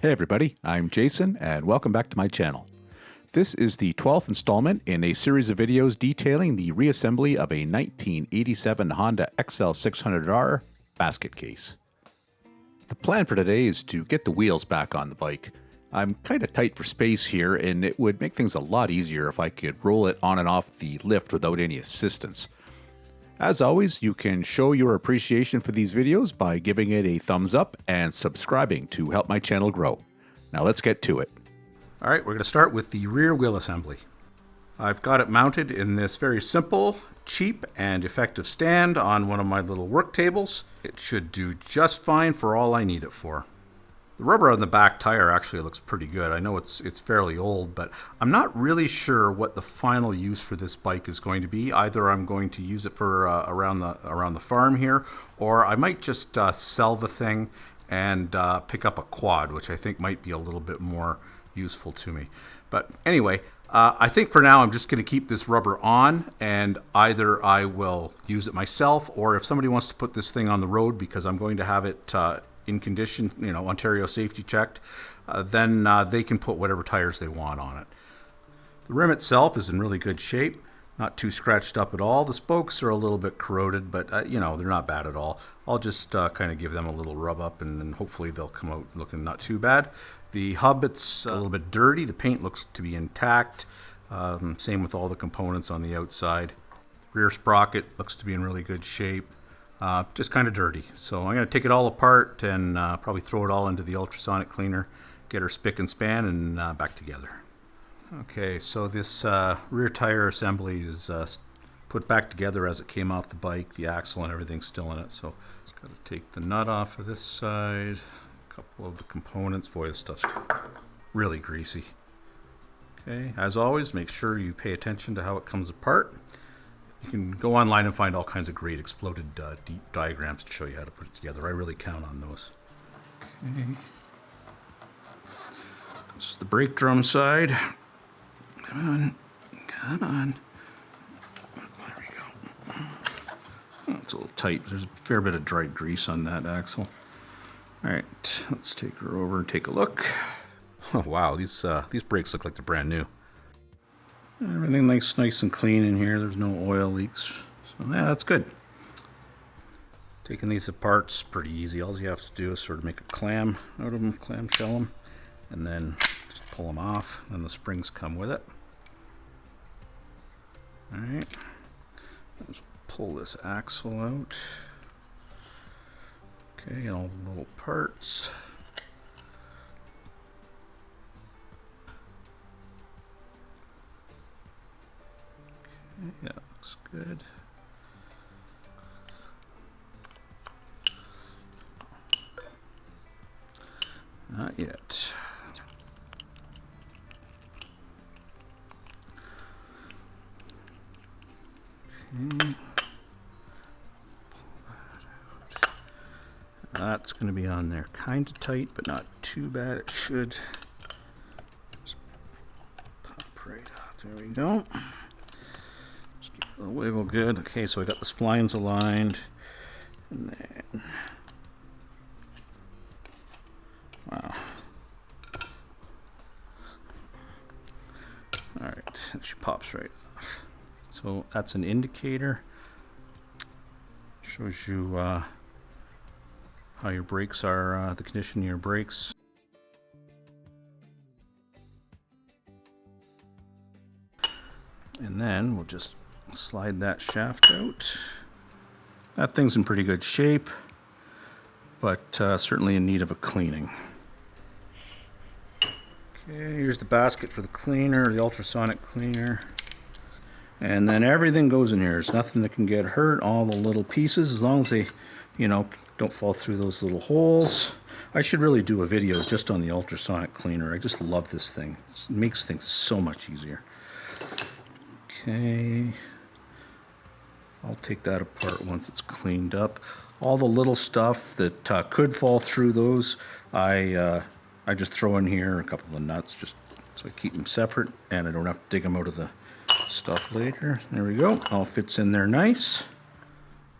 Hey everybody, I'm Jason and welcome back to my channel. This is the 12th installment in a series of videos detailing the reassembly of a 1987 Honda XL600R basket case. The plan for today is to get the wheels back on the bike. I'm kind of tight for space here and it would make things a lot easier if I could roll it on and off the lift without any assistance. As always, you can show your appreciation for these videos by giving it a thumbs up and subscribing to help my channel grow. Now let's get to it. All right, we're going to start with the rear wheel assembly. I've got it mounted in this very simple, cheap, and effective stand on one of my little work tables. It should do just fine for all I need it for. The rubber on the back tire actually looks pretty good. I know it's fairly old, but I'm not really sure what the final use for this bike is going to be. Either I'm going to use it for around the farm here, or I might just sell the thing and pick up a quad, which I think might be a little bit more useful to me. But anyway, I think for now I'm just going to keep this rubber on, and either I will use it myself, or if somebody wants to put this thing on the road because I'm going to have it in condition, Ontario safety checked, then they can put whatever tires they want on it. The rim itself is in really good shape, not too scratched up at all. The spokes are a little bit corroded, but they're not bad at all. I'll just kind of give them a little rub up, and then hopefully they'll come out looking not too bad. The hub, it's a little bit dirty. The paint looks to be intact. Same with all the components on the outside. Rear sprocket looks to be in really good shape. Just kind of dirty. So I'm going to take it all apart and probably throw it all into the ultrasonic cleaner, get her spick and span, and back together. Okay, so this rear tire assembly is put back together as it came off the bike. The axle and everything's still in it. So just got to take the nut off of this side. A couple of the components. Boy, this stuff's really greasy. Okay, as always, make sure you pay attention to how it comes apart. You can go online and find all kinds of great exploded deep diagrams to show you how to put it together. I really count on those. Okay. This is the brake drum side. Come on. There we go. Oh, it's a little tight. There's a fair bit of dried grease on that axle. All right, let's take her over and take a look. Oh wow, these brakes look like they're brand new. Everything nice and clean in here. There's no oil leaks. So yeah, that's good. Taking these apart's pretty easy. All you have to do is sort of make a clam out of them, clamshell them, and then just pull them off. And the springs come with it. All right. Let's pull this axle out. Okay, all the little parts. Yeah, looks good. Not yet. Okay. That's going to be on there kind of tight, but not too bad. It should just pop right out. There we go. A wiggle good. Okay, so I got the splines aligned, and then wow. All right, she pops right off. So that's an indicator. Shows you how your brakes are, the condition of your brakes. And then we'll just slide that shaft out. That thing's in pretty good shape, but certainly in need of a cleaning. Okay, here's the basket for the cleaner, the ultrasonic cleaner. And then everything goes in here. There's nothing that can get hurt. All the little pieces, as long as they, don't fall through those little holes. I should really do a video just on the ultrasonic cleaner. I just love this thing. It makes things so much easier. Okay. I'll take that apart once it's cleaned up. All the little stuff that could fall through those, I just throw in here a couple of nuts just so I keep them separate and I don't have to dig them out of the stuff later. There we go. All fits in there nice.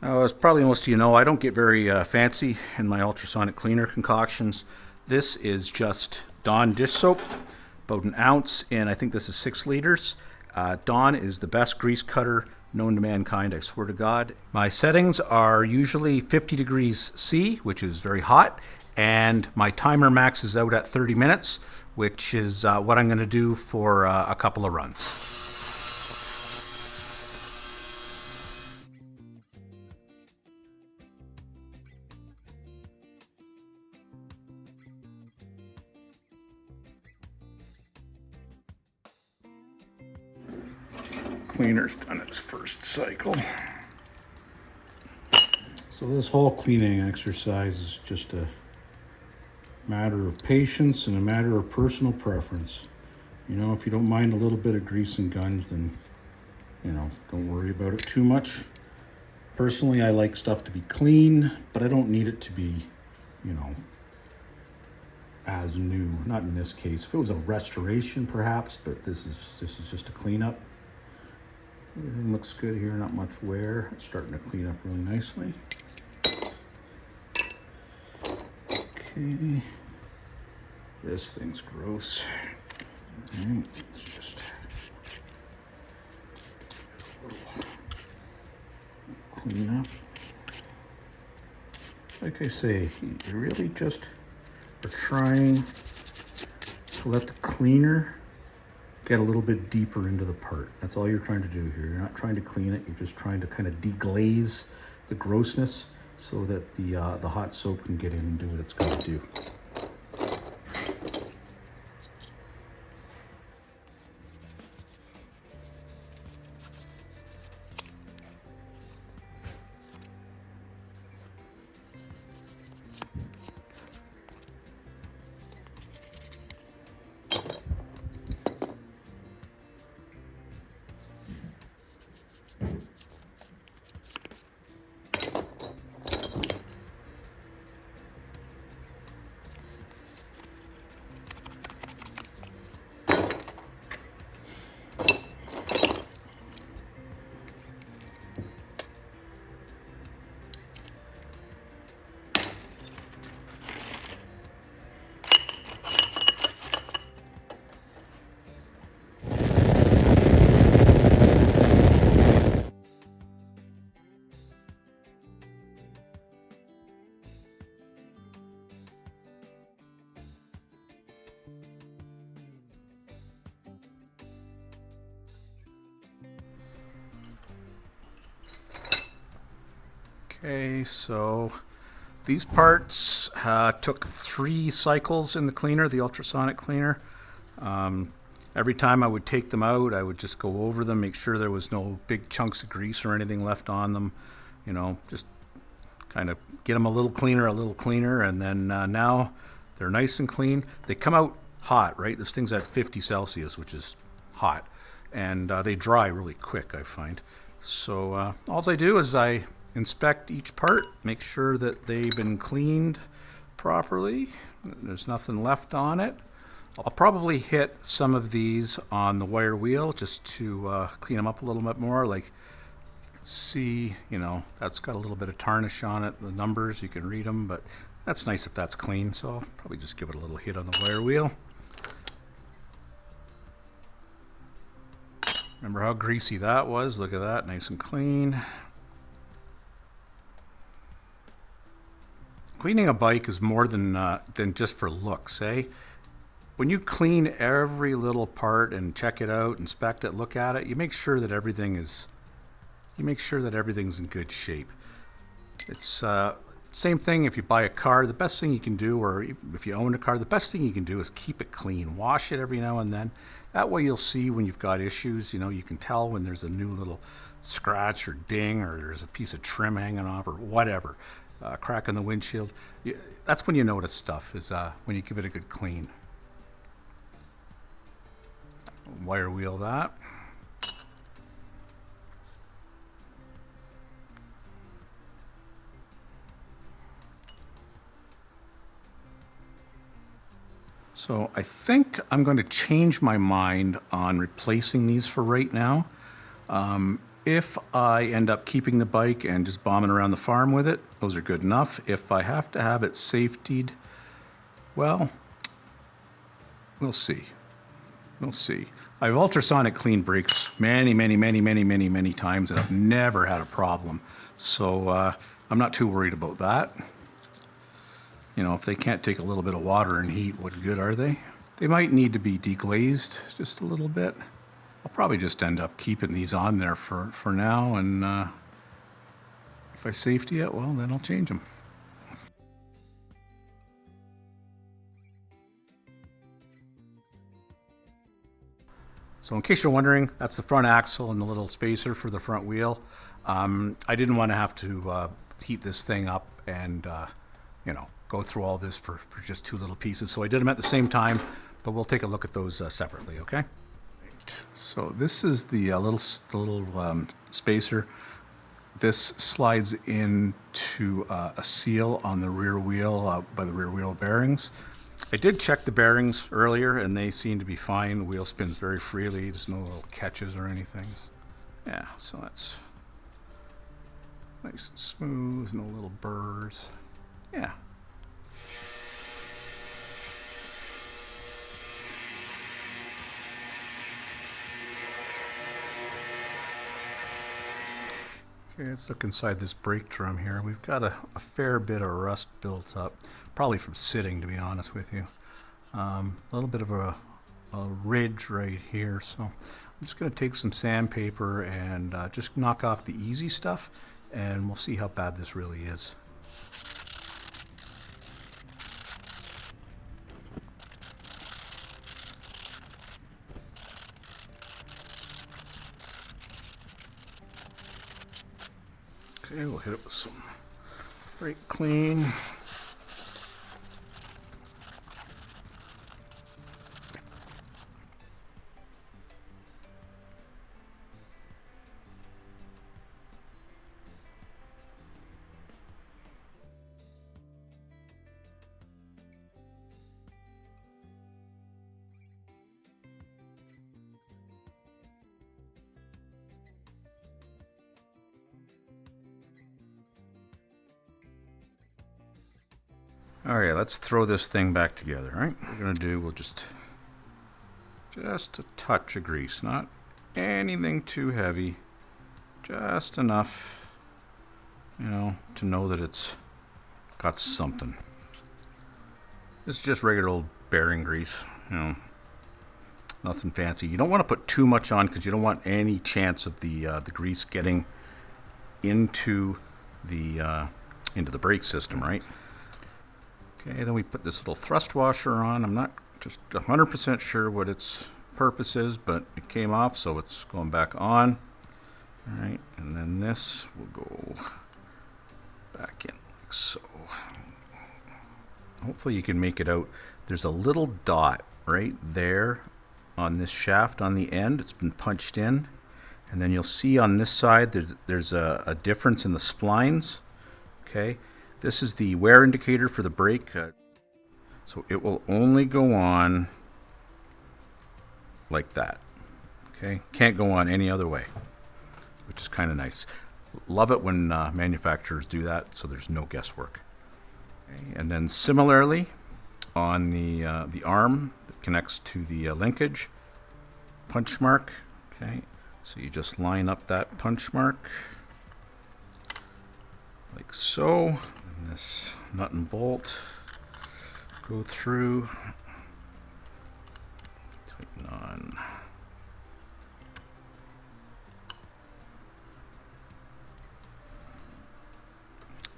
As probably most of you know, I don't get very fancy in my ultrasonic cleaner concoctions. This is just Dawn dish soap, about an ounce, and I think this is 6 liters. Dawn is the best grease cutter known to mankind, I swear to God. My settings are usually 50 degrees C, which is very hot, and my timer maxes out at 30 minutes, which is what I'm going to do for a couple of runs. Cleaner's done its first cycle. So this whole cleaning exercise is just a matter of patience and a matter of personal preference. You know, if you don't mind a little bit of grease and guns, then, you know, don't worry about it too much. Personally, I like stuff to be clean, but I don't need it to be, you know, as new. Not in this case. If it was a restoration, perhaps, but this is just a cleanup. Everything looks good here, not much wear. It's starting to clean up really nicely. Okay. This thing's gross. All right, let's just a little clean up. Like I say, you really just are trying to let the cleaner get a little bit deeper into the part. That's all you're trying to do here. You're not trying to clean it. You're just trying to kind of deglaze the grossness so that the hot soap can get in and do what it's going to do. Okay, so these parts took 3 cycles in the cleaner, the ultrasonic cleaner. Every time I would take them out, I would just go over them, make sure there was no big chunks of grease or anything left on them. You know, just kind of get them a little cleaner, and then now they're nice and clean. They come out hot, right? This thing's at 50 Celsius, which is hot, and they dry really quick, I find. So all I do is I inspect each part, make sure that they've been cleaned properly. There's nothing left on it. I'll probably hit some of these on the wire wheel just to clean them up a little bit more. Like, see, you know, that's got a little bit of tarnish on it. The numbers, you can read them, but that's nice if that's clean. So I'll probably just give it a little hit on the wire wheel. Remember how greasy that was? Look at that, nice and clean. Cleaning a bike is more than just for looks, eh? When you clean every little part and check it out, inspect it, look at it, you make sure that everything's in good shape. It's same thing if you buy a car. The best thing you can do, or if you own a car, the best thing you can do is keep it clean. Wash it every now and then. That way you'll see when you've got issues. You know, you can tell when there's a new little scratch or ding, or there's a piece of trim hanging off, or whatever. Crack in the windshield. That's when you notice stuff, is when you give it a good clean. Wire wheel that. So I think I'm going to change my mind on replacing these for right now. If I end up keeping the bike and just bombing around the farm with it, those are good enough. If I have to have it safetied Well, we'll see. We'll see. I've ultrasonic cleaned brakes many times, and I've never had a problem. So I'm not too worried about that. You know, if they can't take a little bit of water and heat, what good are they? They might need to be deglazed just a little bit. I'll probably just end up keeping these on there for now, and if I safety it, well, then I'll change them. So in case you're wondering, that's the front axle and the little spacer for the front wheel. I didn't want to have to heat this thing up and, you know, go through all this for just two little pieces. So I did them at the same time, but we'll take a look at those separately, okay? Right. So this is the little spacer. This slides into a seal on the rear wheel by the rear wheel bearings. I did check the bearings earlier, and they seem to be fine. The wheel spins very freely. There's no little catches or anything. Yeah, so that's nice and smooth, no little burrs. Yeah. Okay, let's look inside this brake drum here. We've got a fair bit of rust built up, probably from sitting, to be honest with you. A little bit of a ridge right here, so I'm just going to take some sandpaper and just knock off the easy stuff, and we'll see how bad this really is. Okay, we'll hit it with some brake clean. All right, let's throw this thing back together, all right? What we're gonna do, we'll just a touch of grease, not anything too heavy, just enough, you know, to know that it's got something. This is just regular old bearing grease, you know, nothing fancy. You don't want to put too much on because you don't want any chance of the grease getting into the brake system, right? Okay, then we put this little thrust washer on. I'm not just 100% sure what its purpose is, but it came off, so it's going back on. All right, and then this will go back in like so. Hopefully you can make it out. There's a little dot right there on this shaft on the end. It's been punched in. And then you'll see on this side there's a difference in the splines. Okay. This is the wear indicator for the brake. So it will only go on like that. Okay, can't go on any other way, which is kind of nice. Love it when manufacturers do that, so there's no guesswork. Okay, and then similarly on the arm that connects to the linkage, punch mark. Okay, so you just line up that punch mark like so. And this nut and bolt go through, tighten on.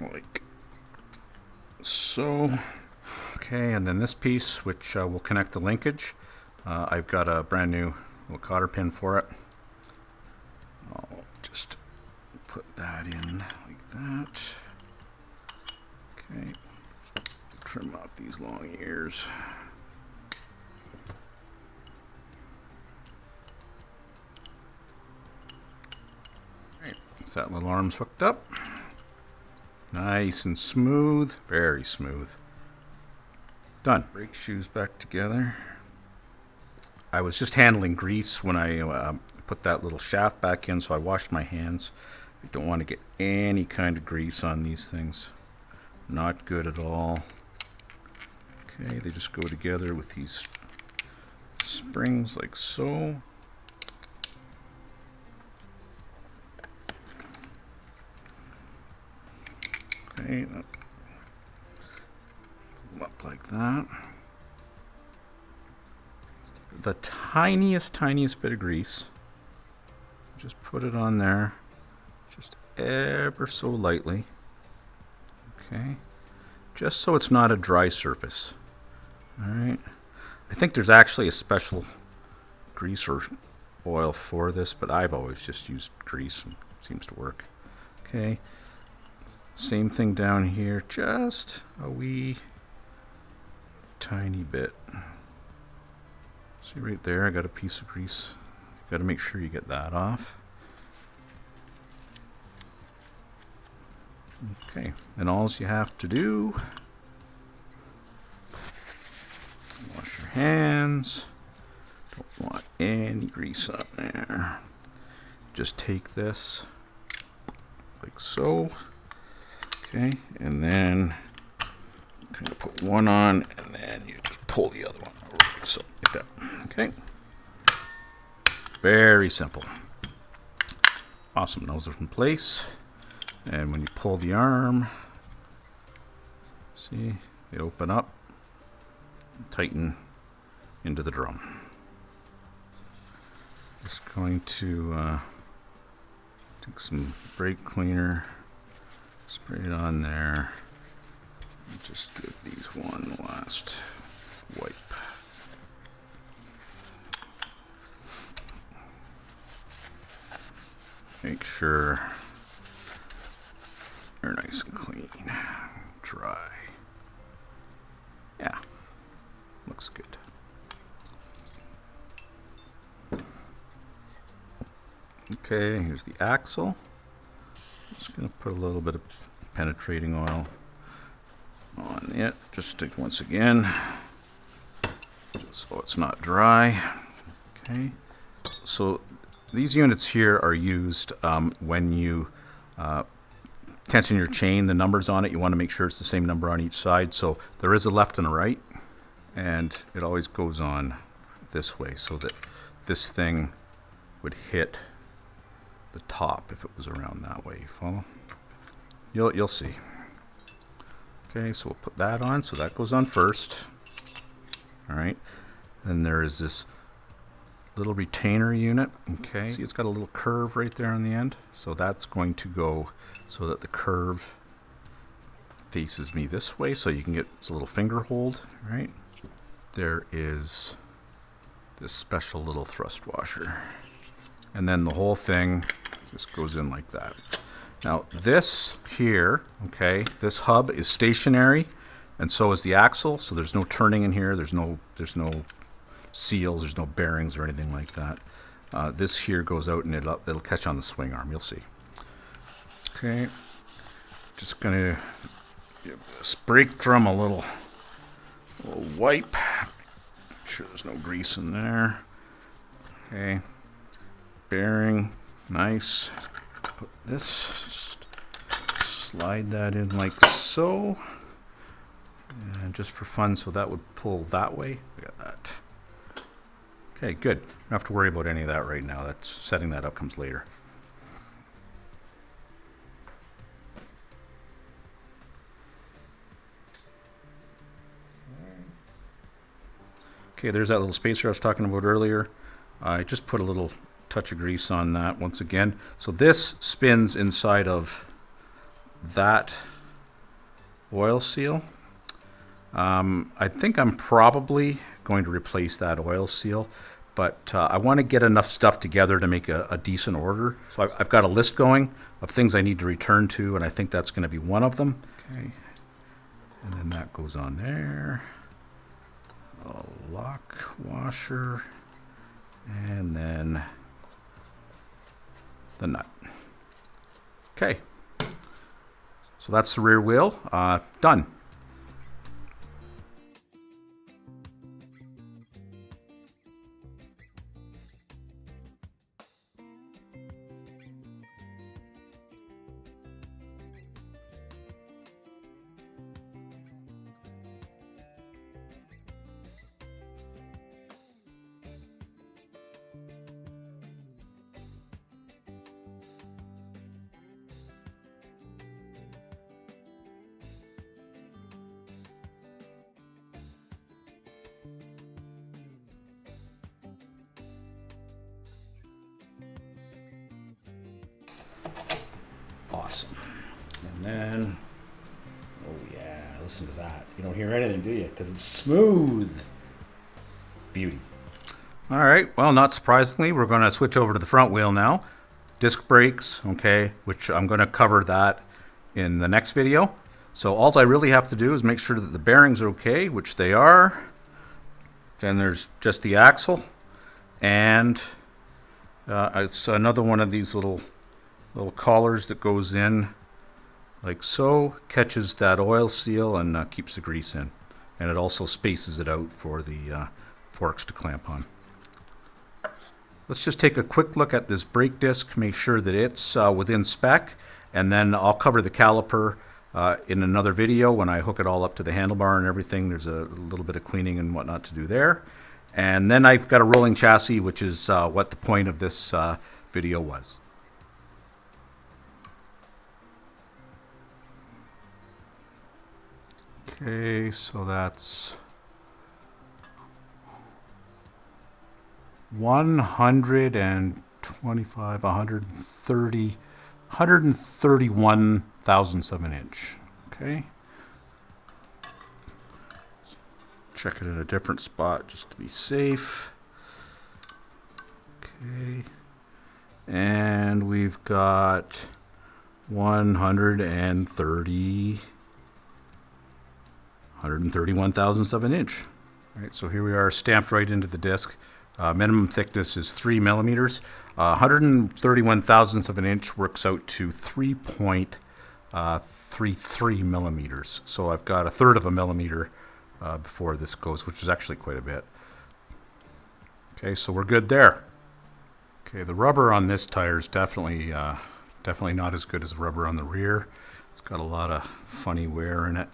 Like so. Okay, and then this piece, which will connect the linkage, I've got a brand new little cotter pin for it. I'll just put that in like that. Okay, trim off these long ears. Right, so that little arm's hooked up. Nice and smooth, very smooth. Done. Brake shoes back together. I was just handling grease when I put that little shaft back in, so I washed my hands. I don't want to get any kind of grease on these things. Not good at all. Okay, they just go together with these springs like so. Okay, pull them up like that. The tiniest bit of grease. Just put it on there, just ever so lightly. Okay, just so it's not a dry surface. All right. I think there's actually a special grease or oil for this, but I've always just used grease and it seems to work. Okay. Same thing down here, just a wee tiny bit. See right there, I got a piece of grease. You got to make sure you get that off. Okay, and all you have to do, wash your hands. Don't want any grease up there. Just take this like so. Okay, and then kind of put one on, and then you just pull the other one over like so, like that. Okay, very simple. Awesome. Nose in place, and when you pull the arm, see, they open up, and tighten into the drum. Just going to take some brake cleaner. Spray it on there. And just give these one last wipe. Make sure they're nice and clean, dry. Yeah, looks good. Okay, here's the axle. Just going to put a little bit of penetrating oil on it, just to, once again, just so it's not dry. Okay, so these units here are used when you tension your chain. The numbers on it, you want to make sure it's the same number on each side. So there is a left and a right, and it always goes on this way so that this thing would hit the top if it was around that way. You follow? You'll see. Okay, so we'll put that on. So that goes on first. All right. Then there is this little retainer unit. Okay. See, it's got a little curve right there on the end. So that's going to go so that the curve faces me this way, so you can get it's a little finger hold. Right. There is this special little thrust washer. And then the whole thing just goes in like that. Now this here, okay, this hub is stationary, and so is the axle. So there's no turning in here. There's no seals. There's no bearings or anything like that. This here goes out and it'll catch on the swing arm. You'll see. Okay, just gonna give this brake drum a little wipe. Make sure there's no grease in there. Okay. Bearing, nice. Put this, slide that in like so, and just for fun, so that would pull that way. Look at that. Okay, good. Don't have to worry about any of that right now. That's setting that up comes later. Okay, there's that little spacer I was talking about earlier. I just put a little touch of grease on that once again. So this spins inside of that oil seal. I think I'm probably going to replace that oil seal, but I want to get enough stuff together to make a decent order. So I've got a list going of things I need to return to, and I think that's going to be one of them. Okay, and then that goes on there. A lock washer, and then the nut. Okay, so that's the rear wheel done. Awesome. And then, oh yeah, listen to that. You don't hear anything, do you? Because it's smooth. Beauty. All right, well, not surprisingly, we're going to switch over to the front wheel now. Disc brakes, okay, which I'm going to cover that in the next video. So all I really have to do is make sure that the bearings are okay, which they are. Then there's just the axle, and it's another one of these little collars that goes in like so, catches that oil seal and keeps the grease in, and it also spaces it out for the forks to clamp on. Let's just take a quick look at this brake disc, make sure that it's within spec, and then I'll cover the caliper in another video when I hook it all up to the handlebar and everything. There's a little bit of cleaning and whatnot to do there. And then I've got a rolling chassis, which is what the point of this video was. Okay, so that's 131 thousandths of an inch. Okay. Check it in a different spot just to be safe. Okay. And we've got 131 thousandths of an inch. All right, so here we are, stamped right into the disc. Minimum thickness is 3 millimeters. 131 thousandths of an inch works out to 3.33 millimeters. So I've got a third of a millimeter before this goes, which is actually quite a bit. Okay, so we're good there. Okay, the rubber on this tire is definitely not as good as the rubber on the rear. It's got a lot of funny wear in it.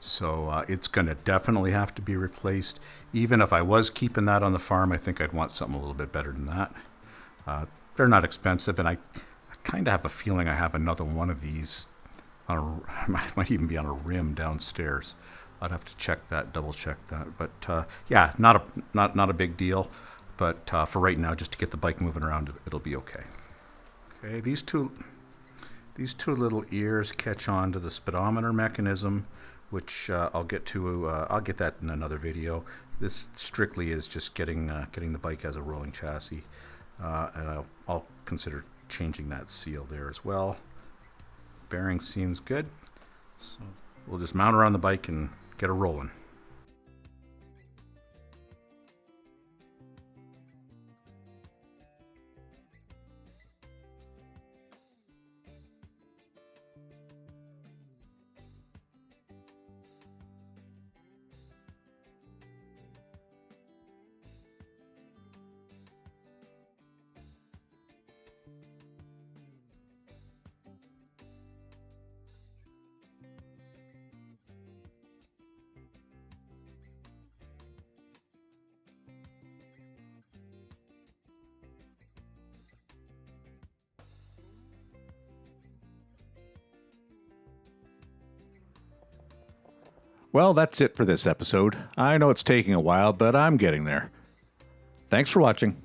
So it's going to definitely have to be replaced. Even if I was keeping that on the farm, I think I'd want something a little bit better than that. They're not expensive, and I kind of have a feeling I have another one of these. Might even be on a rim downstairs. I'd have to check that, double check that. But yeah, not a big deal. But for right now, just to get the bike moving around, it'll be okay. Okay, these two little ears catch on to the speedometer mechanism, which I'll get to. I'll get that in another video. This strictly is just getting the bike as a rolling chassis, and I'll consider changing that seal there as well. Bearing seems good, so we'll just mount her on the bike and get her rolling. Well, that's it for this episode. I know it's taking a while, but I'm getting there. Thanks for watching.